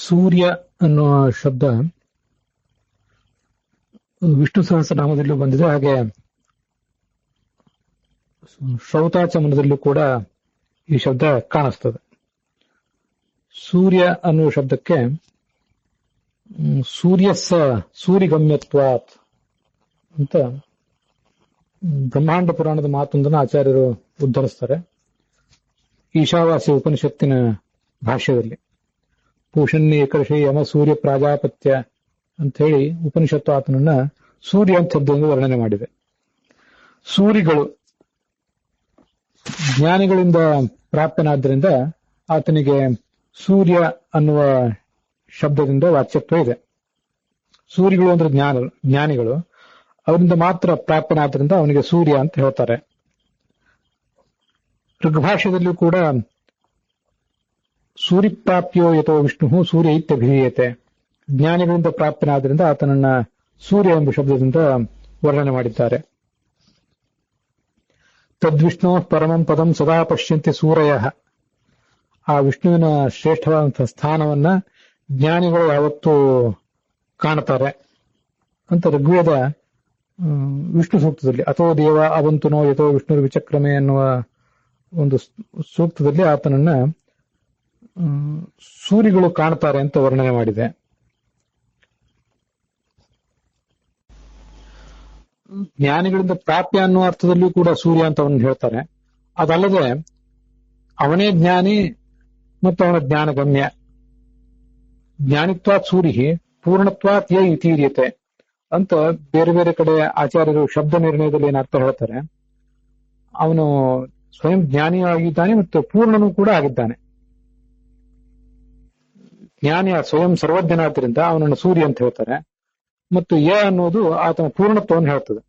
ಸೂರ್ಯ ಅನ್ನುವ ಶಬ್ದ ವಿಷ್ಣು ಸಹಸ್ರನಾಮದಲ್ಲೂ ಬಂದಿದೆ. ಹಾಗೆ ಶ್ರೌತಾಚಮನದಲ್ಲೂ ಕೂಡ ಈ ಶಬ್ದ ಕಾಣಿಸ್ತದೆ. ಸೂರ್ಯ ಅನ್ನುವ ಶಬ್ದಕ್ಕೆ ಸೂರ್ಯಸ್ಸ ಸೂರಿಗಮ್ಯತ್ವಾತ್ ಅಂತ ಬ್ರಹ್ಮಾಂಡ ಪುರಾಣದ ಮಾತೊಂದನ್ನು ಆಚಾರ್ಯರು ಉದ್ಧರಿಸ್ತಾರೆ. ಈಶಾವಾಸ್ಯ ಉಪನಿಷತ್ತಿನ ಭಾಷ್ಯದಲ್ಲಿ ಪೂಷಣ್ಯ ಏಕರ್ಷಿ ಯಮ ಸೂರ್ಯ ಪ್ರಾಜಾಪತ್ಯ ಅಂತ ಹೇಳಿ ಉಪನಿಷತ್ತು ಆತನನ್ನ ಸೂರ್ಯ ಅಂತ ಶಬ್ದದಿಂದ ವರ್ಣನೆ ಮಾಡಿದೆ. ಸೂರಿಗಳು ಜ್ಞಾನಿಗಳಿಂದ ಪ್ರಾಪ್ತನಾದ್ದರಿಂದ ಆತನಿಗೆ ಸೂರ್ಯ ಅನ್ನುವ ಶಬ್ದದಿಂದ ವಾಚ್ಯತ್ವ ಇದೆ. ಸೂರಿಗಳು ಅಂದ್ರೆ ಜ್ಞಾನಿಗಳು, ಅವರಿಂದ ಮಾತ್ರ ಪ್ರಾಪ್ತನಾದ್ರಿಂದ ಅವನಿಗೆ ಸೂರ್ಯ ಅಂತ ಹೇಳ್ತಾರೆ. ಋಗ್ಭಾಷ್ಯದಲ್ಲಿಯೂ ಕೂಡ ಸೂರ್ಯಪ್ರಾಪ್ಯೋ ಯಥೋ ವಿಷ್ಣು ಸೂರ್ಯ ಇತ್ಯಭಿಧೀಯತೆ, ಜ್ಞಾನಿಗಳಿಂದ ಪ್ರಾಪ್ತನಾದ್ರಿಂದ ಆತನನ್ನ ಸೂರ್ಯ ಎಂಬ ಶಬ್ದದಿಂದ ವರ್ಣನೆ ಮಾಡಿದ್ದಾರೆ. ತದ್ವಿಷ್ಣು ಪರಮಂ ಪದಂ ಸದಾ ಪಶ್ಯಂತಿ ಸೂರಯ, ಆ ವಿಷ್ಣುವಿನ ಶ್ರೇಷ್ಠವಾದಂತಹ ಸ್ಥಾನವನ್ನ ಜ್ಞಾನಿಗಳು ಯಾವತ್ತೂ ಕಾಣುತ್ತಾರೆ ಅಂತ ಋಗ್ವೇದ ವಿಷ್ಣು ಸೂಕ್ತದಲ್ಲಿ ಅಥೋ ದೇವ ಅವಂತುನೋ ಯಥೋ ವಿಷ್ಣು ವಿಚಕ್ರಮೆ ಎನ್ನುವ ಒಂದು ಸೂಕ್ತದಲ್ಲಿ ಆತನನ್ನ ಸೂರಿಗಳು ಕಾಣ್ತಾರೆ ಅಂತ ವರ್ಣನೆ ಮಾಡಿದೆ. ಜ್ಞಾನಿಗಳಿಂದ ಪ್ರಾಪ್ಯ ಅನ್ನುವ ಅರ್ಥದಲ್ಲಿಯೂ ಕೂಡ ಸೂರ್ಯ ಅಂತ ಅವನು ಹೇಳ್ತಾರೆ. ಅದಲ್ಲದೆ ಅವನೇ ಜ್ಞಾನಿ ಮತ್ತು ಅವನ ಜ್ಞಾನಗಮ್ಯ. ಜ್ಞಾನಿತ್ವಾತ್ ಸೂರಿ ಪೂರ್ಣತ್ವಾತ್ ಯ ಇತೀರ್ಯತೆ ಅಂತ ಬೇರೆ ಬೇರೆ ಕಡೆ ಆಚಾರ್ಯರು ಶಬ್ದ ನಿರ್ಣಯದಲ್ಲಿ ಏನ್ ಅರ್ಥ ಹೇಳ್ತಾರೆ. ಅವನು ಸ್ವಯಂ ಜ್ಞಾನಿಯೂ ಆಗಿದ್ದಾನೆ ಮತ್ತು ಪೂರ್ಣನೂ ಕೂಡ ಆಗಿದ್ದಾನೆ. ಜ್ಞಾನಿಯ ಸ್ವಯಂ ಸರ್ವಜ್ಞನಾದ್ದರಿಂದ ಅವನನ್ನು ಸೂರ್ಯ ಅಂತ ಹೇಳ್ತಾರೆ. ಮತ್ತು ಯ ಅನ್ನೋದು ಆತನ ಪೂರ್ಣತ್ವವನ್ನು ಹೇಳ್ತದೆ.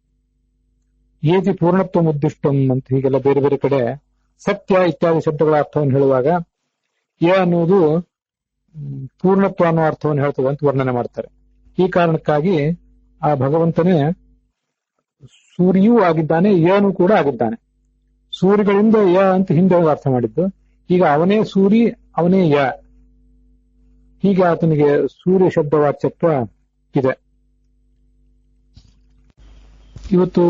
ಏತಿ ಪೂರ್ಣತ್ವ ಮುದ್ದಿಷ್ಟಂ ಅಂತ ಹೀಗೆಲ್ಲ ಬೇರೆ ಬೇರೆ ಕಡೆ ಸತ್ಯ ಇತ್ಯಾದಿ ಶಬ್ದಗಳ ಅರ್ಥವನ್ನು ಹೇಳುವಾಗ ಯ ಅನ್ನೋದು ಪೂರ್ಣತ್ವ ಅನ್ನೋ ಅರ್ಥವನ್ನು ಹೇಳ್ತದೆ ಅಂತ ವರ್ಣನೆ ಮಾಡ್ತಾರೆ. ಈ ಕಾರಣಕ್ಕಾಗಿ ಆ ಭಗವಂತನೇ ಸೂರ್ಯೂ ಆಗಿದ್ದಾನೆ, ಯನೂ ಕೂಡ ಆಗಿದ್ದಾನೆ. ಸೂರ್ಯಗಳಿಂದ ಯ ಅಂತ ಹಿಂದೆ ಅರ್ಥ ಮಾಡಿದ್ದು, ಈಗ ಅವನೇ ಸೂರಿ ಅವನೇ ಯ, ಹೀಗೆ ಆತನಿಗೆ ಸೂರ್ಯ ಶಬ್ದ ವಾಚ್ಯತ್ವ ಇದೆ. ಇವತ್ತು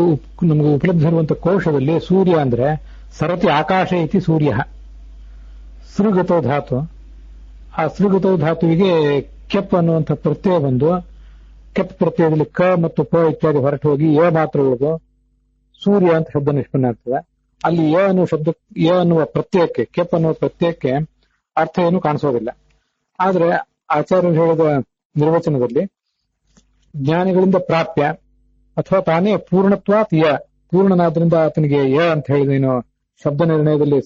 ನಮಗೆ ಉಪಲಬ್ಧ ಇರುವಂತಹ ಕೋಶದಲ್ಲಿ ಸೂರ್ಯ ಅಂದ್ರೆ ಸರತಿ ಆಕಾಶ ಇತಿ ಸೂರ್ಯ ಸೃಗತೋ ಧಾತು. ಆ ಸೃಗತೋ ಧಾತುವಿಗೆ ಕೆಪ್ ಅನ್ನುವಂಥ ಪ್ರತ್ಯಯ ಬಂದು ಕೆಪ್ ಪ್ರತ್ಯಯದಲ್ಲಿ ಕ ಮತ್ತು ಪ ಇತ್ಯಾದಿ ಹೊರಟು ಹೋಗಿ ಯ ಮಾತ್ರ ಉಳಿದು ಸೂರ್ಯ ಅಂತ ಶಬ್ದ ನಿಷ್ಪನ್ನ ಆಗ್ತದೆ. ಅಲ್ಲಿ ಯ ಅನ್ನುವ ಶಬ್ದ ಯ ಅನ್ನುವ ಪ್ರತ್ಯಯಕ್ಕೆ ಕೆಪ್ ಅನ್ನುವ ಪ್ರತ್ಯಯಕ್ಕೆ ಅರ್ಥ ಏನು ಕಾಣಿಸೋದಿಲ್ಲ. ಆದ್ರೆ ಆಚಾರ್ಯರು ಹೇಳಿದ ನಿರ್ವಚನದಲ್ಲಿ ಜ್ಞಾನಿಗಳಿಂದ ಪ್ರಾಪ್ಯ ಅಥವಾ ತಾನೇ ಪೂರ್ಣತ್ವಾತ್ ಯ, ಪೂರ್ಣನಾದ್ರಿಂದ ಆತನಿಗೆ ಯ ಅಂತ ಹೇಳಿದೇನು ಶಬ್ದ ನಿರ್ಣಯದಲ್ಲಿ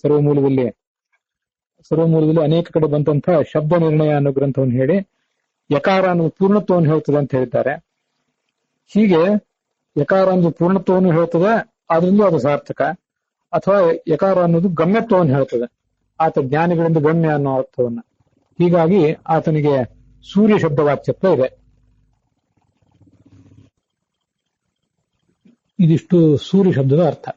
ಸರ್ವಮೂಲದಲ್ಲಿ ಅನೇಕ ಕಡೆ ಬಂದಂತಹ ಶಬ್ದ ನಿರ್ಣಯ ಅನ್ನೋ ಗ್ರಂಥವನ್ನು ಹೇಳಿ ಯಕಾರ ಅನ್ನುವ ಪೂರ್ಣತ್ವವನ್ನು ಹೇಳ್ತದೆ ಅಂತ ಹೇಳಿದ್ದಾರೆ. ಹೀಗೆ ಯಕಾರ ಅನ್ನೋದು ಪೂರ್ಣತ್ವವನ್ನು ಹೇಳ್ತದೆ, ಆದ್ರಿಂದ ಅದು ಸಾರ್ಥಕ. ಅಥವಾ ಯಕಾರ ಅನ್ನೋದು ಗಮ್ಯತ್ವವನ್ನು ಹೇಳ್ತದೆ, ಆತ ಜ್ಞಾನಿಗಳಿಂದ ಗಮ್ಯ ಅನ್ನೋ ಅರ್ಥವನ್ನ. ಹೀಗಾಗಿ ಆತನಿಗೆ ಸೂರ್ಯ ಶಬ್ದ ವಾಚ್ಯತ್ವ ಇದೆ. ಇದಿಷ್ಟು ಸೂರ್ಯ ಶಬ್ದದ ಅರ್ಥ.